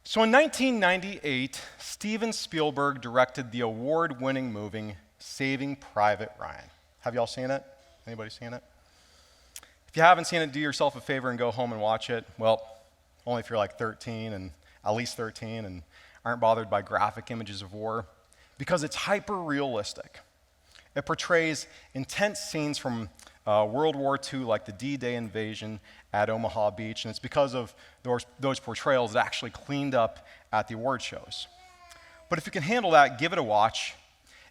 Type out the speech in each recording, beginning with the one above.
So in 1998, Steven Spielberg directed the award-winning movie Saving Private Ryan. Have y'all seen it? Anybody seen it? If you haven't seen it, do yourself a favor and go home and watch it. Well, only if you're like 13 and at least 13 and aren't bothered by graphic images of war, because it's hyper-realistic. It portrays intense scenes from World War II, like the D-Day invasion at Omaha Beach, and it's because of those portrayals that actually cleaned up at the award shows. But if you can handle that, give it a watch.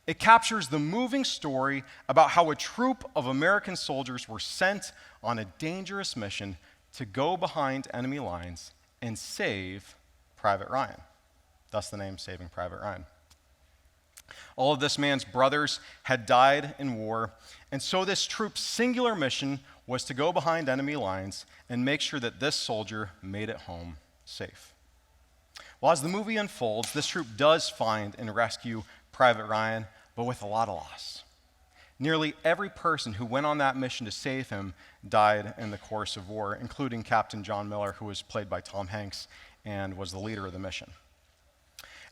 It captures the moving story about how a troop of American soldiers were sent on a dangerous mission to go behind enemy lines and save Private Ryan. Thus the name Saving Private Ryan. All of this man's brothers had died in war, and so this troop's singular mission was to go behind enemy lines and make sure that this soldier made it home safe. Well, as the movie unfolds, this troop does find and rescue Private Ryan, but with a lot of loss. Nearly every person who went on that mission to save him died in the course of war, including Captain John Miller, who was played by Tom Hanks and was the leader of the mission.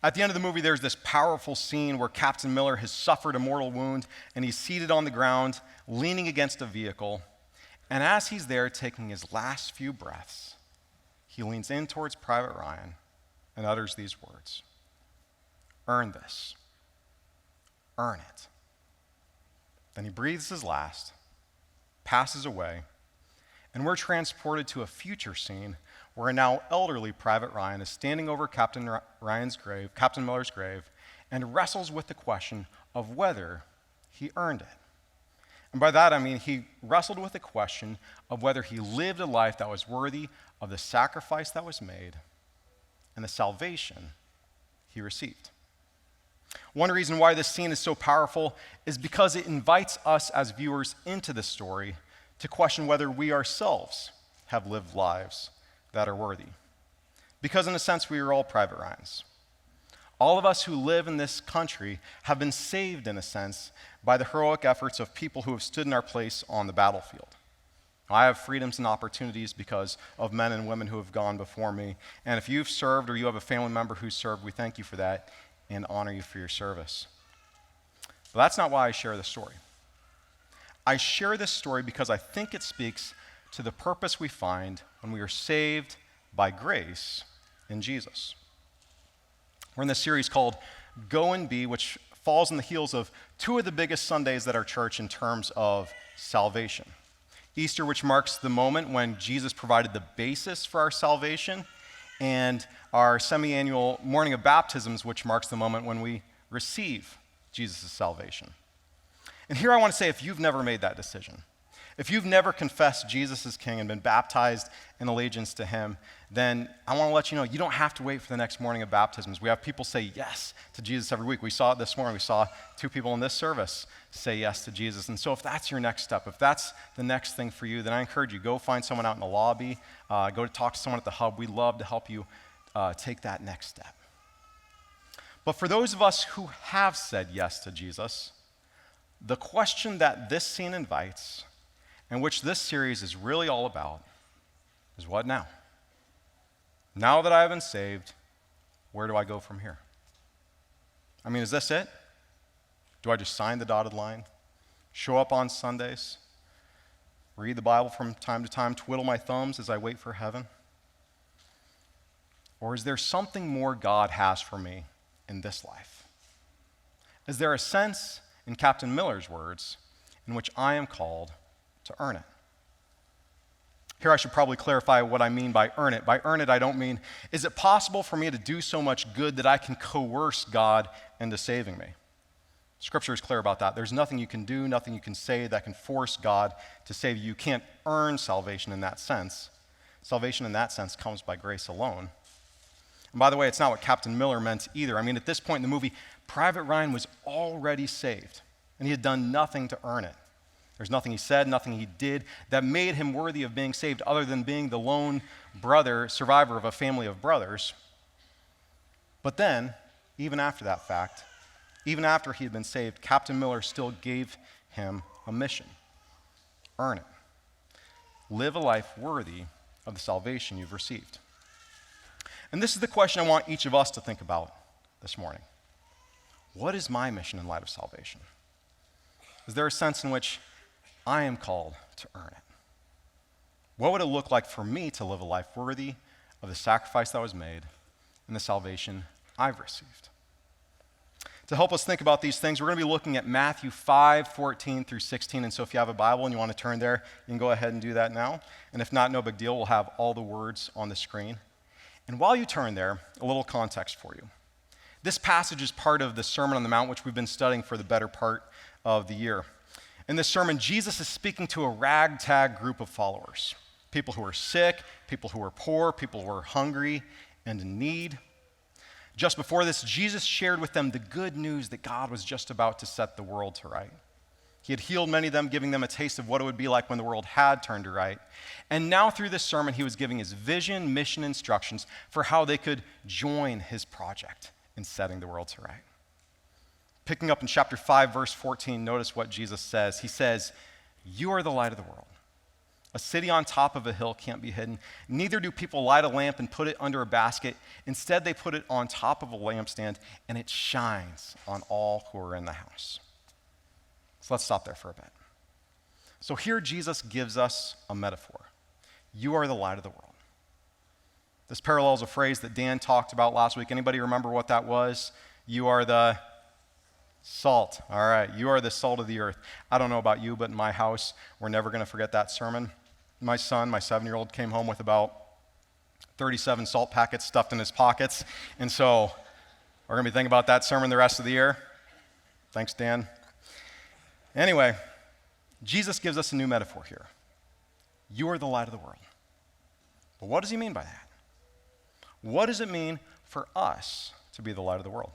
At the end of the movie, there's this powerful scene where Captain Miller has suffered a mortal wound, and he's seated on the ground, leaning against a vehicle. And as he's there taking his last few breaths, he leans in towards Private Ryan and utters these words: "Earn this. Earn it." Then he breathes his last, passes away, and we're transported to a future scene where a now elderly Private Ryan is standing over Captain Miller's grave, and wrestles with the question of whether he earned it. And by that I mean he wrestled with the question of whether he lived a life that was worthy of the sacrifice that was made and the salvation he received. One reason why this scene is so powerful is because it invites us as viewers into the story to question whether we ourselves have lived lives that are worthy. Because in a sense, we are all Private Ryans. All of us who live in this country have been saved, in a sense, by the heroic efforts of people who have stood in our place on the battlefield. I have freedoms and opportunities because of men and women who have gone before me. And if you've served or you have a family member who served, we thank you for that and honor you for your service. But that's not why I share this story. I share this story because I think it speaks to the purpose we find when we are saved by grace in Jesus. We're in this series called Go and Be, which falls on the heels of two of the biggest Sundays at our church in terms of salvation. Easter, which marks the moment when Jesus provided the basis for our salvation, and our semi-annual morning of baptisms, which marks the moment when we receive Jesus' salvation. And here I want to say, if you've never made that decision, if you've never confessed Jesus as King and been baptized in allegiance to him, then I want to let you know you don't have to wait for the next morning of baptisms. We have people say yes to Jesus every week. We saw it this morning. We saw two people in this service say yes to Jesus. And so if that's your next step, if that's the next thing for you, then I encourage you, go find someone out in the lobby, go to talk to someone at the hub. We'd love to help you take that next step. But for those of us who have said yes to Jesus, the question that this scene invites, and which this series is really all about, is what now? Now that I have been saved, where do I go from here? I mean, is this it? Do I just sign the dotted line, show up on Sundays, read the Bible from time to time, twiddle my thumbs as I wait for heaven? Or is there something more God has for me in this life? Is there a sense, in Captain Miller's words, in which I am called to earn it? Here I should probably clarify what I mean by earn it. By earn it, I don't mean, is it possible for me to do so much good that I can coerce God into saving me? Scripture is clear about that. There's nothing you can do, nothing you can say that can force God to save you. You can't earn salvation in that sense. Salvation in that sense comes by grace alone. And by the way, it's not what Captain Miller meant either. I mean, at this point in the movie, Private Ryan was already saved, and he had done nothing to earn it. There's nothing he said, nothing he did that made him worthy of being saved other than being the lone brother, survivor of a family of brothers. But then, even after that fact, even after he had been saved, Captain Miller still gave him a mission. Earn it. Live a life worthy of the salvation you've received. And this is the question I want each of us to think about this morning. What is my mission in light of salvation? Is there a sense in which I am called to earn it? What would it look like for me to live a life worthy of the sacrifice that was made and the salvation I've received? To help us think about these things, we're going to be looking at Matthew 5:14 through 16. And so if you have a Bible and you want to turn there, you can go ahead and do that now. And if not, no big deal. We'll have all the words on the screen. And while you turn there, a little context for you. This passage is part of the Sermon on the Mount, which we've been studying for the better part of the year. In this sermon, Jesus is speaking to a ragtag group of followers. People who are sick, people who are poor, people who are hungry and in need. Just before this, Jesus shared with them the good news that God was just about to set the world to right. He had healed many of them, giving them a taste of what it would be like when the world had turned to right. And now through this sermon, he was giving his vision, mission, instructions for how they could join his project in setting the world to right. Picking up in chapter 5, verse 14, notice what Jesus says. He says, "You are the light of the world. A city on top of a hill can't be hidden. Neither do people light a lamp and put it under a basket. Instead, they put it on top of a lampstand, and it shines on all who are in the house." So let's stop there for a bit. So here Jesus gives us a metaphor. You are the light of the world. This parallels a phrase that Dan talked about last week. Anybody remember what that was? You are the salt. All right, you are the salt of the earth. I don't know about you, but in my house, we're never going to forget that sermon. My son, my 7-year-old, came home with about 37 salt packets stuffed in his pockets. And so we're going to be thinking about that sermon the rest of the year. Thanks, Dan. Anyway, Jesus gives us a new metaphor here. You are the light of the world. But what does he mean by that? What does it mean for us to be the light of the world?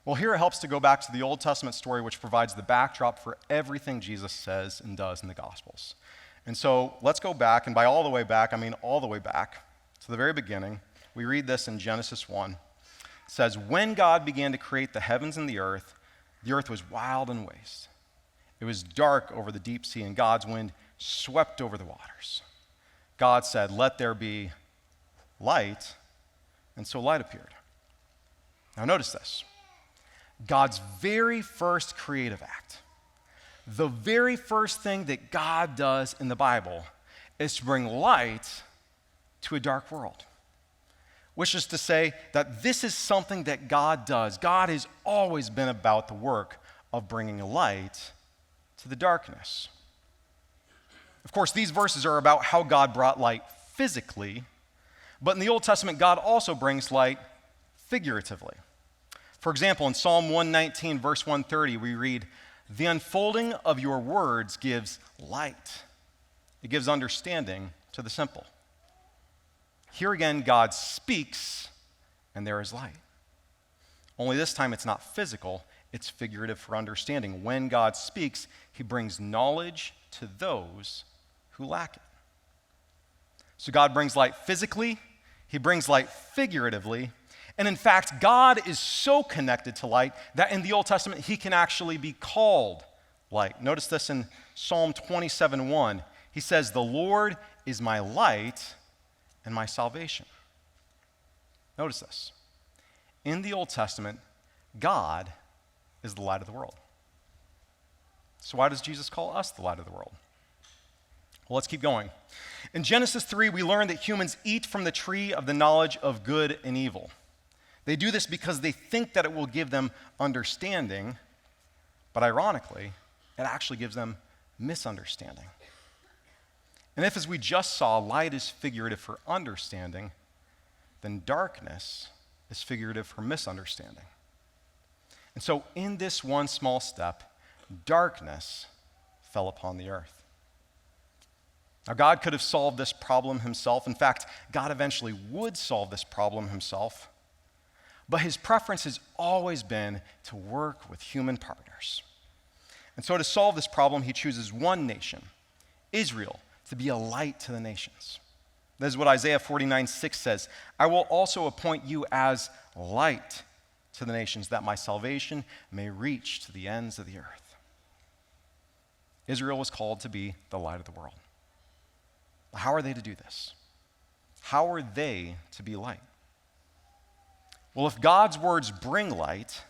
Well, here it helps to go back to the Old Testament story, which provides the backdrop for everything Jesus says and does in the Gospels. And so let's go back, and by all the way back, I mean all the way back to the very beginning. We read this in Genesis 1. It says, "When God began to create the heavens and the earth was wild and waste. It was dark over the deep sea, and God's wind swept over the waters. God said, 'Let there be light,' and so light appeared." Now notice this. God's very first creative act, the very first thing that God does in the Bible is to bring light to a dark world. Which is to say that this is something that God does. God has always been about the work of bringing light to the darkness. Of course, these verses are about how God brought light physically, but in the Old Testament, God also brings light figuratively. For example, in Psalm 119, verse 130, we read, "The unfolding of your words gives light. It gives understanding to the simple." Here again, God speaks, and there is light. Only this time it's not physical, it's figurative for understanding. When God speaks, he brings knowledge to those who lack it. So God brings light physically, he brings light figuratively, and in fact, God is so connected to light that in the Old Testament, he can actually be called light. Notice this in Psalm 27:1. He says, "The Lord is my light and my salvation." Notice this. In the Old Testament, God is the light of the world. So why does Jesus call us the light of the world? Well, let's keep going. In Genesis 3, we learn that humans eat from the tree of the knowledge of good and evil. They do this because they think that it will give them understanding, but ironically, it actually gives them misunderstanding. And if, as we just saw, light is figurative for understanding, then darkness is figurative for misunderstanding. And so in this one small step, darkness fell upon the earth. Now, God could have solved this problem himself. In fact, God eventually would solve this problem himself. But his preference has always been to work with human partners. And so to solve this problem, he chooses one nation, Israel, to be a light to the nations. That is what Isaiah 49:6 says. "I will also appoint you as light to the nations, that my salvation may reach to the ends of the earth." Israel was called to be the light of the world. How are they to do this? how are they to be light? Well, if God's words bring light,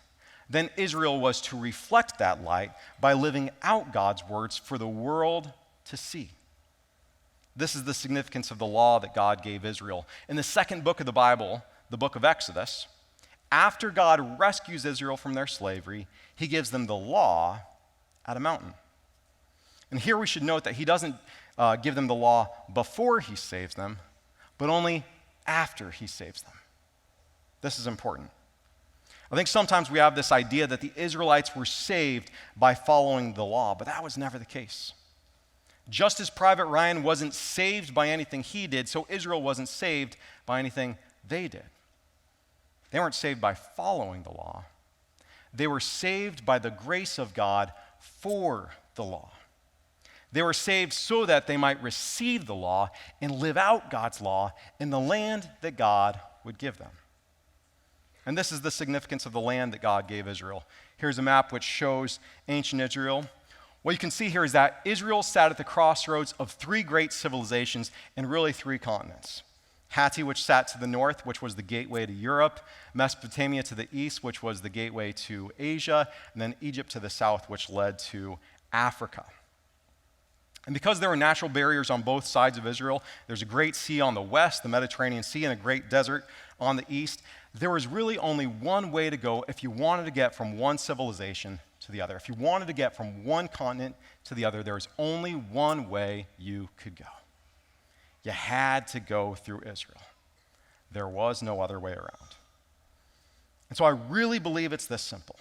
then Israel was to reflect that light by living out God's words for the world to see. This is the significance of the law that God gave Israel. In the second book of the Bible, the book of Exodus, after God rescues Israel from their slavery, he gives them the law at a mountain. And here we should note that he doesn't give them the law before he saves them, but only after he saves them. This is important. I think sometimes we have this idea that the Israelites were saved by following the law, but that was never the case. Just as Private Ryan wasn't saved by anything he did, so Israel wasn't saved by anything they did. They weren't saved by following the law. They were saved by the grace of God for the law. They were saved so that they might receive the law and live out God's law in the land that God would give them. And this is the significance of the land that God gave Israel. Here's a map which shows ancient Israel. What you can see here is that Israel sat at the crossroads of three great civilizations and really three continents. Hatti, which sat to the north, which was the gateway to Europe, Mesopotamia to the east, which was the gateway to Asia, and then Egypt to the south, which led to Africa. And because there were natural barriers on both sides of Israel, there's a great sea on the west, the Mediterranean Sea, and a great desert on the east, there was really only one way to go if you wanted to get from one civilization to the other. If you wanted to get from one continent to the other, there was only one way you could go. You had to go through Israel. There was no other way around. And so I really believe it's this simple.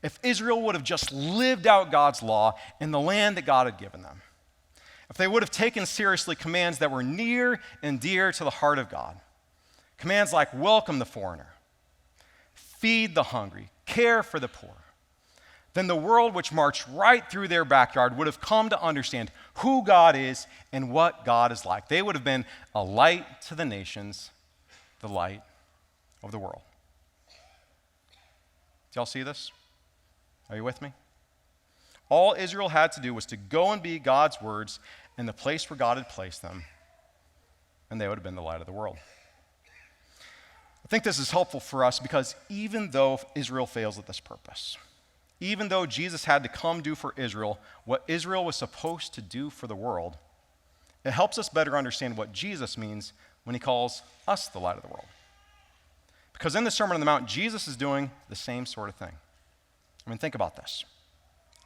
If Israel would have just lived out God's law in the land that God had given them, if they would have taken seriously commands that were near and dear to the heart of God, commands like welcome the foreigner, feed the hungry, care for the poor, then the world which marched right through their backyard would have come to understand who God is and what God is like. They would have been a light to the nations, the light of the world. Do y'all see this? Are you with me? All Israel had to do was to go and be God's words in the place where God had placed them, and they would have been the light of the world. I think this is helpful for us because even though Israel fails at this purpose, even though Jesus had to come do for Israel what Israel was supposed to do for the world, it helps us better understand what Jesus means when he calls us the light of the world. Because in the Sermon on the Mount, Jesus is doing the same sort of thing. I mean, think about this.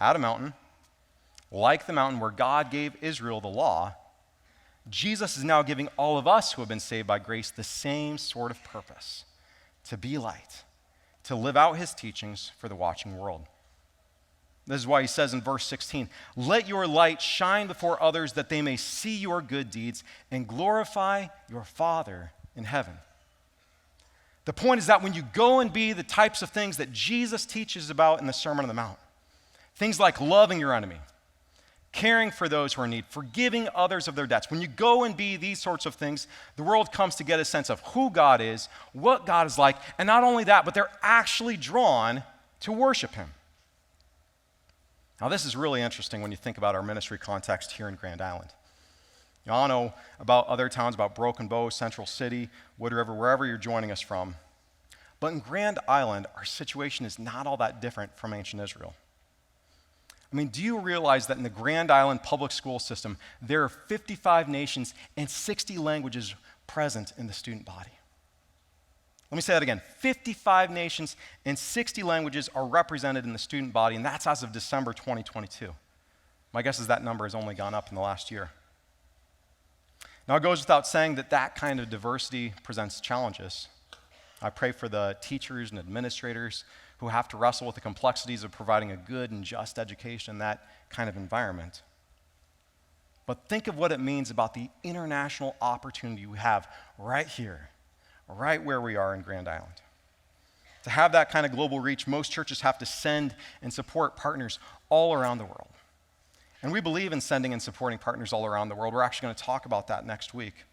At a mountain, like the mountain where God gave Israel the law, Jesus is now giving all of us who have been saved by grace the same sort of purpose, to be light, to live out his teachings for the watching world. This is why he says in verse 16, "Let your light shine before others that they may see your good deeds and glorify your Father in heaven." The point is that when you go and be the types of things that Jesus teaches about in the Sermon on the Mount, things like loving your enemy, caring for those who are in need, forgiving others of their debts. When you go and be these sorts of things, the world comes to get a sense of who God is, what God is like, and not only that, but they're actually drawn to worship him. Now, this is really interesting when you think about our ministry context here in Grand Island. You all know about other towns, about Broken Bow, Central City, Wood River, wherever you're joining us from. But in Grand Island, our situation is not all that different from ancient Israel. I mean, do you realize that in the Grand Island public school system, there are 55 nations and 60 languages present in the student body? Let me say that again. 55 nations and 60 languages are represented in the student body, and that's as of December 2022. My guess is that number has only gone up in the last year. Now, it goes without saying that that kind of diversity presents challenges. I pray for the teachers and administrators who have to wrestle with the complexities of providing a good and just education in that kind of environment. But think of what it means about the international opportunity we have right here, right where we are in Grand Island. To have that kind of global reach, most churches have to send and support partners all around the world. And we believe in sending and supporting partners all around the world. We're actually going to talk about that next week.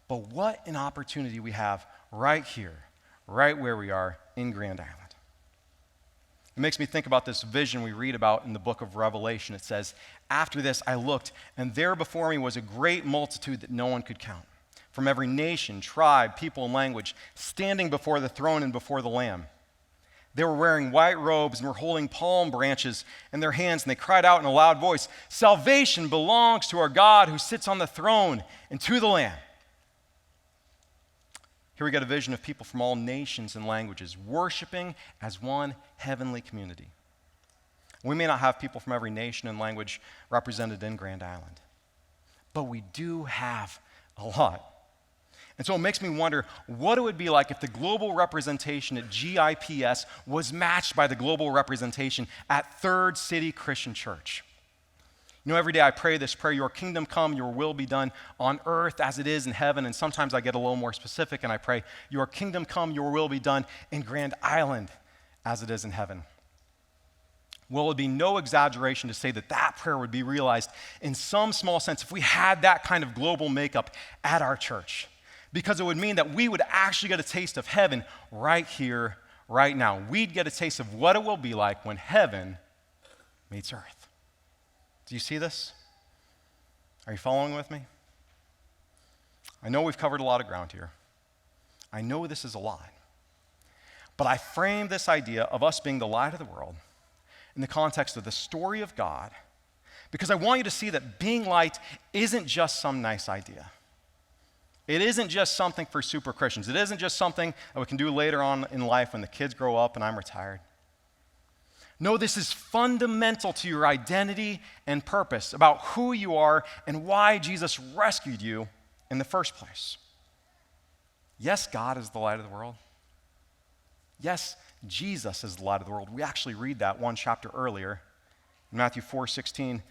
But what an opportunity we have right here, right where we are in Grand Island. It makes me think about this vision we read about in the book of Revelation. It says, "After this I looked, and there before me was a great multitude that no one could count, from every nation, tribe, people, and language, standing before the throne and before the Lamb. They were wearing white robes and were holding palm branches in their hands, and they cried out in a loud voice, "Salvation belongs to our God who sits on the throne and to the Lamb." Here we get a vision of people from all nations and languages worshiping as one heavenly community. We may not have people from every nation and language represented in Grand Island, but we do have a lot. And so it makes me wonder what it would be like if the global representation at GIPS was matched by the global representation at Third City Christian Church. You know, every day I pray this prayer, your kingdom come, your will be done on earth as it is in heaven. And sometimes I get a little more specific and I pray, your kingdom come, your will be done in Grand Island as it is in heaven. Well, it would be no exaggeration to say that that prayer would be realized in some small sense if we had that kind of global makeup at our church. Because it would mean that we would actually get a taste of heaven right here, right now. We'd get a taste of what it will be like when heaven meets earth. Do you see this? Are you following with me? I know we've covered a lot of ground here. I know this is a lot. But I frame this idea of us being the light of the world in the context of the story of God because I want you to see that being light isn't just some nice idea. It isn't just something for super Christians. It isn't just something that we can do later on in life when the kids grow up and I'm retired. No, this is fundamental to your identity and purpose about who you are and why Jesus rescued you in the first place. Yes, God is the light of the world. Yes, Jesus is the light of the world. We actually read that one chapter earlier. In Matthew 4:16,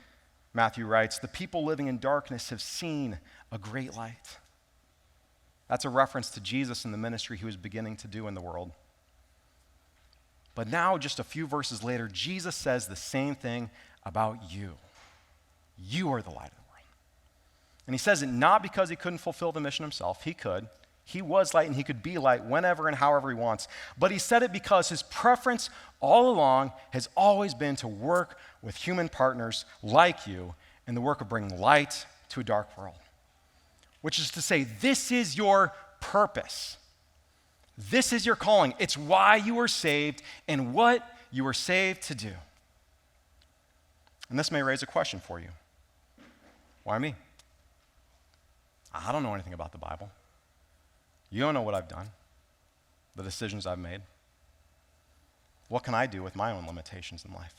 Matthew writes, "The people living in darkness have seen a great light." That's a reference to Jesus and the ministry he was beginning to do in the world. But now, just a few verses later, Jesus says the same thing about you. You are the light of the world. And he says it not because he couldn't fulfill the mission himself. He could. He was light and he could be light whenever and however he wants. But he said it because his preference all along has always been to work with human partners like you in the work of bringing light to a dark world. Which is to say, this is your purpose. This is your calling. It's why you were saved and what you were saved to do. And this may raise a question for you. Why me? I don't know anything about the Bible. You don't know what I've done, the decisions I've made. What can I do with my own limitations in life?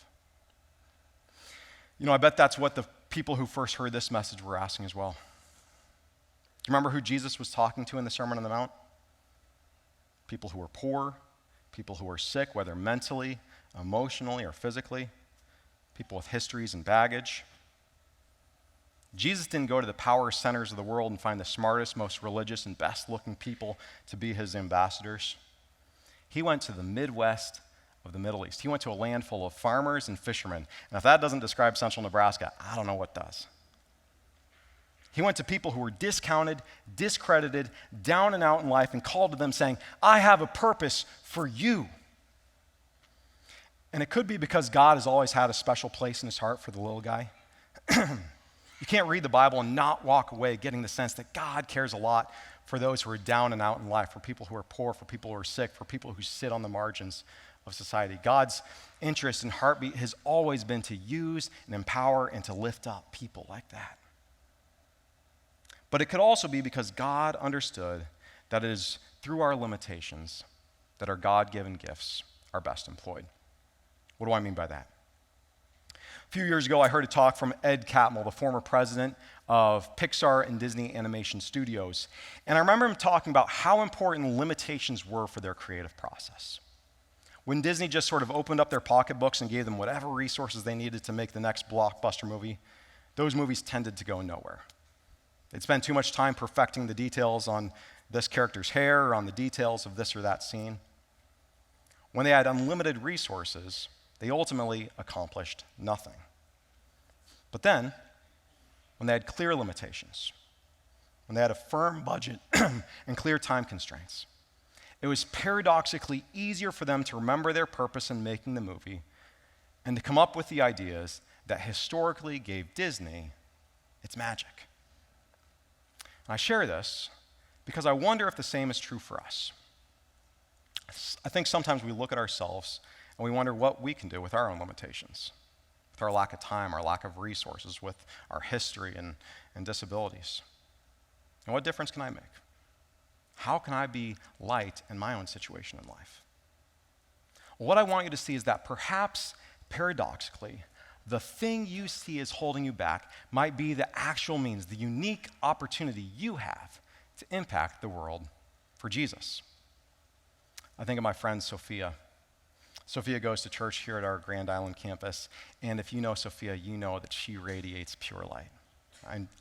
You know, I bet that's what the people who first heard this message were asking as well. Do you remember who Jesus was talking to in the Sermon on the Mount? People who were poor, people who were sick, whether mentally, emotionally, or physically, people with histories and baggage. Jesus didn't go to the power centers of the world and find the smartest, most religious, and best-looking people to be his ambassadors. He went to the Midwest of the Middle East. He went to a land full of farmers and fishermen. And if that doesn't describe central Nebraska, I don't know what does. He went to people who were discounted, discredited, down and out in life, and called to them saying, "I have a purpose for you." And it could be because God has always had a special place in his heart for the little guy. You can't read the Bible and not walk away getting the sense that God cares a lot for those who are down and out in life, for people who are poor, for people who are sick, for people who sit on the margins of society. God's interest and heartbeat has always been to use and empower and to lift up people like that. But it could also be because God understood that it is through our limitations that our God-given gifts are best employed. What do I mean by that? A few years ago, I heard a talk from Ed Catmull, the former president of Pixar and Disney Animation Studios. And I remember him talking about how important limitations were for their creative process. When Disney just sort of opened up their pocketbooks and gave them whatever resources they needed to make the next blockbuster movie, those movies tended to go nowhere. They'd spend too much time perfecting the details on this character's hair or on the details of this or that scene. When they had unlimited resources, they ultimately accomplished nothing. But then, when they had clear limitations, when they had a firm budget and clear time constraints, it was paradoxically easier for them to remember their purpose in making the movie and to come up with the ideas that historically gave Disney its magic. And I share this because I wonder if the same is true for us. I think sometimes we look at ourselves and we wonder what we can do with our own limitations, with our lack of time, our lack of resources, with our history and disabilities. And what difference can I make? How can I be light in my own situation in life? Well, what I want you to see is that perhaps, paradoxically, the thing you see as holding you back might be the actual means, the unique opportunity you have to impact the world for Jesus. I think of my friend Sophia. Sophia goes to church here at our Grand Island campus, and if you know Sophia, you know that she radiates pure light.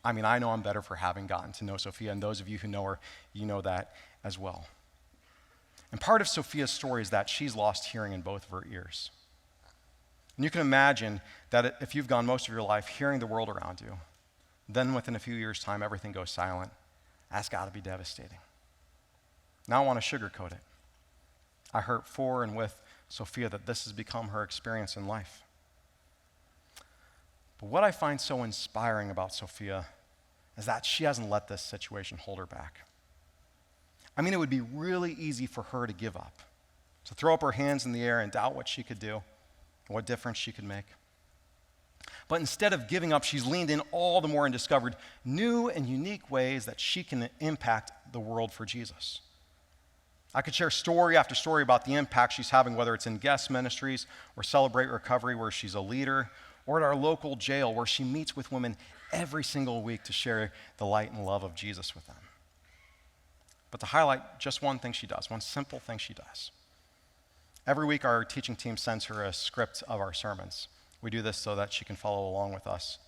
I mean, I know I'm better for having gotten to know Sophia, and those of you who know her, you know that as well. And part of Sophia's story is that she's lost hearing in both of her ears. And you can imagine that if you've gone most of your life hearing the world around you, then within a few years' time, everything goes silent. That's got to be devastating. Now I want to sugarcoat it. I heard for and with Sophia that this has become her experience in life. But what I find so inspiring about Sophia is that she hasn't let this situation hold her back. I mean, it would be really easy for her to give up, to throw up her hands in the air and doubt what she could do, what difference she could make. But instead of giving up, she's leaned in all the more and discovered new and unique ways that she can impact the world for Jesus. I could share story after story about the impact she's having, whether it's in guest ministries or Celebrate Recovery, where she's a leader, or at our local jail, where she meets with women every single week to share the light and love of Jesus with them. But to highlight just one thing she does, one simple thing she does. Every week, our teaching team sends her a script of our sermons. We do this so that she can follow along with us.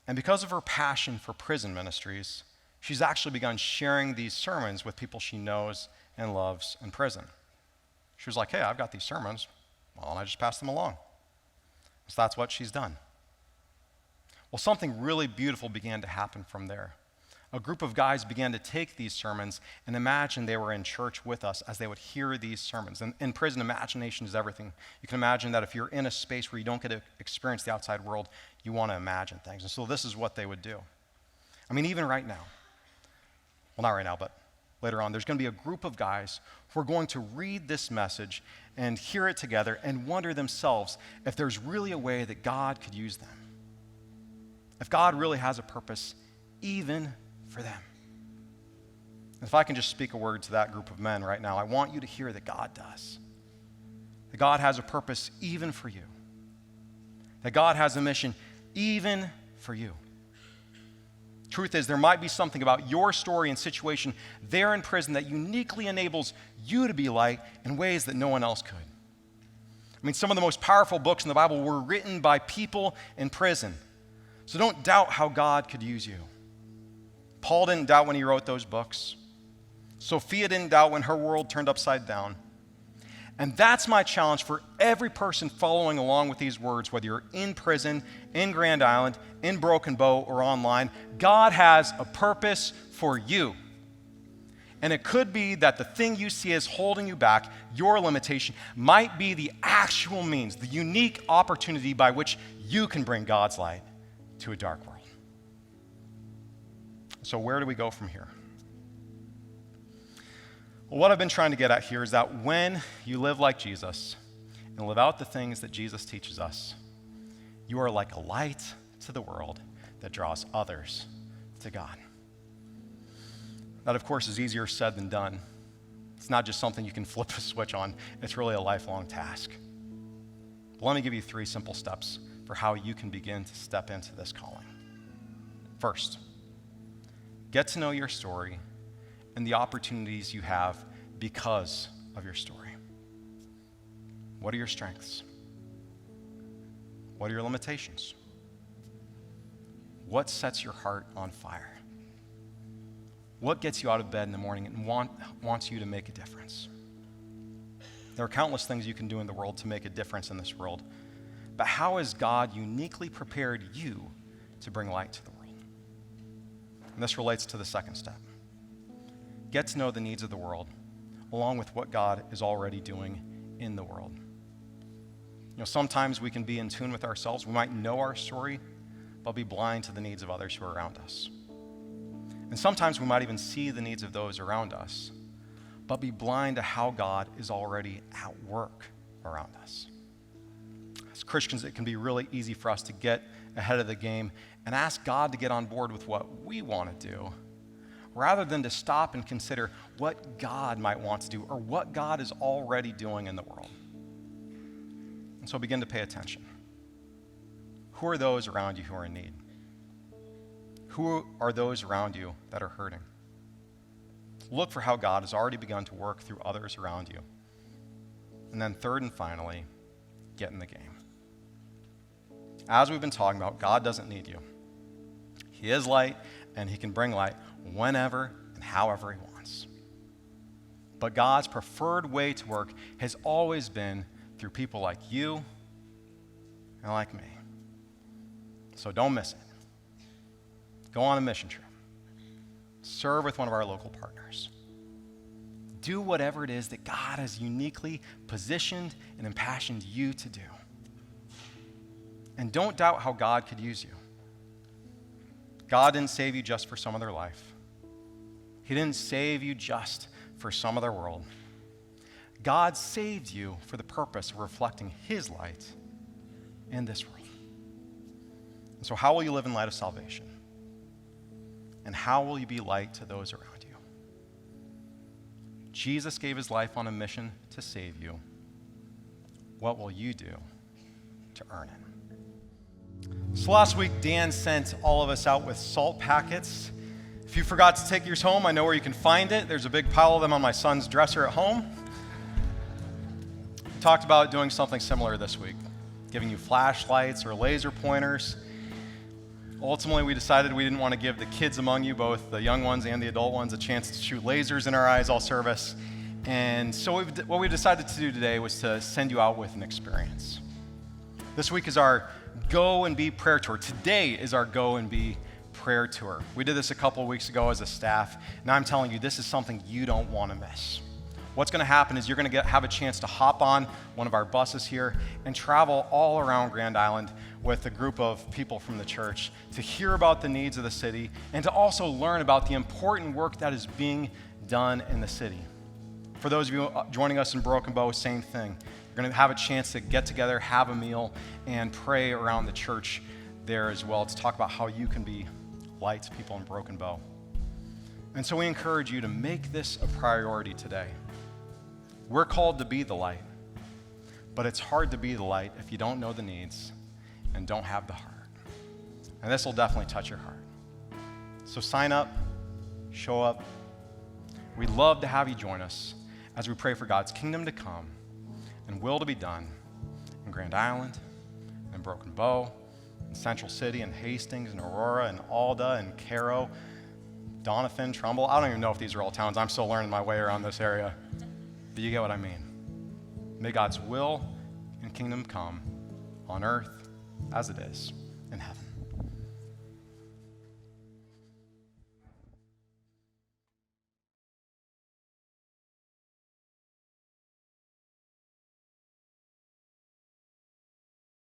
And because of her passion for prison ministries, she's actually begun sharing these sermons with people she knows and loves in prison. She was like, hey, I've got these sermons. Well, and I just pass them along. So that's what she's done. Well, something really beautiful began to happen from there. A group of guys began to take these sermons and imagine they were in church with us as they would hear these sermons. And in prison, imagination is everything. You can imagine that if you're in a space where you don't get to experience the outside world, you want to imagine things. And so this is what they would do. I mean, even right now, well, not right now, but later on, there's going to be a group of guys who are going to read this message and hear it together and wonder themselves if there's really a way that God could use them. If God really has a purpose even for them. If I can just speak a word to that group of men right now, I want you to hear that God does. That God has a purpose even for you. That God has a mission even for you. Truth is, there might be something about your story and situation there in prison that uniquely enables you to be light in ways that no one else could. I mean, some of the most powerful books in the Bible were written by people in prison. So don't doubt how God could use you. Paul didn't doubt when he wrote those books. Sophia didn't doubt when her world turned upside down. And that's my challenge for every person following along with these words, whether you're in prison, in Grand Island, in Broken Bow, or online. God has a purpose for you. And it could be that the thing you see as holding you back, your limitation, might be the actual means, the unique opportunity by which you can bring God's light to a dark world. So where do we go from here? Well, what I've been trying to get at here is that when you live like Jesus and live out the things that Jesus teaches us, you are like a light to the world that draws others to God. That, of course, is easier said than done. It's not just something you can flip a switch on. It's really a lifelong task. But let me give you 3 simple steps for how you can begin to step into this calling. First, get to know your story and the opportunities you have because of your story. What are your strengths? What are your limitations? What sets your heart on fire? What gets you out of bed in the morning and wants you to make a difference? There are countless things you can do in the world to make a difference in this world, but how has God uniquely prepared you to bring light to the world? And this relates to the second step. Get to know the needs of the world, along with what God is already doing in the world. You know, sometimes we can be in tune with ourselves. We might know our story, but be blind to the needs of others who are around us. And sometimes we might even see the needs of those around us, but be blind to how God is already at work around us. As Christians, it can be really easy for us to get ahead of the game and ask God to get on board with what we want to do, rather than to stop and consider what God might want to do or what God is already doing in the world. And so begin to pay attention. Who are those around you who are in need? Who are those around you that are hurting? Look for how God has already begun to work through others around you. And then third and finally, get in the game. As we've been talking about, God doesn't need you. He is light, and he can bring light whenever and however he wants. But God's preferred way to work has always been through people like you and like me. So don't miss it. Go on a mission trip. Serve with one of our local partners. Do whatever it is that God has uniquely positioned and impassioned you to do. And don't doubt how God could use you. God didn't save you just for some other life. He didn't save you just for some other world. God saved you for the purpose of reflecting his light in this world. And so how will you live in light of salvation? And how will you be light to those around you? Jesus gave his life on a mission to save you. What will you do to earn it? So last week, Dan sent all of us out with salt packets. If you forgot to take yours home, I know where you can find it. There's a big pile of them on my son's dresser at home. We talked about doing something similar this week, giving you flashlights or laser pointers. Ultimately, we decided we didn't want to give the kids among you, both the young ones and the adult ones, a chance to shoot lasers in our eyes all service. And so what we decided to do today was to send you out with an experience. This week is our Go and Be prayer tour. Today is our Go and Be prayer tour. We did this a couple of weeks ago as a staff. Now I'm telling you, this is something you don't want to miss. What's going to happen is you're going to have a chance to hop on one of our buses here and travel all around Grand Island with a group of people from the church to hear about the needs of the city and to also learn about the important work that is being done in the city. For those of you joining us in Broken Bow, same thing. You're going to have a chance to get together, have a meal, and pray around the church there as well to talk about how you can be light to people in Broken Bow. And so we encourage you to make this a priority today. We're called to be the light, but it's hard to be the light if you don't know the needs and don't have the heart. And this will definitely touch your heart. So sign up, show up. We'd love to have you join us as we pray for God's kingdom to come and will to be done in Grand Island, and Broken Bow, in Central City, and Hastings, and Aurora, and Alda, and Caro, Doniphan, Trumbull. I don't even know if these are all towns. I'm still learning my way around this area. But you get what I mean. May God's will and kingdom come on earth as it is in heaven.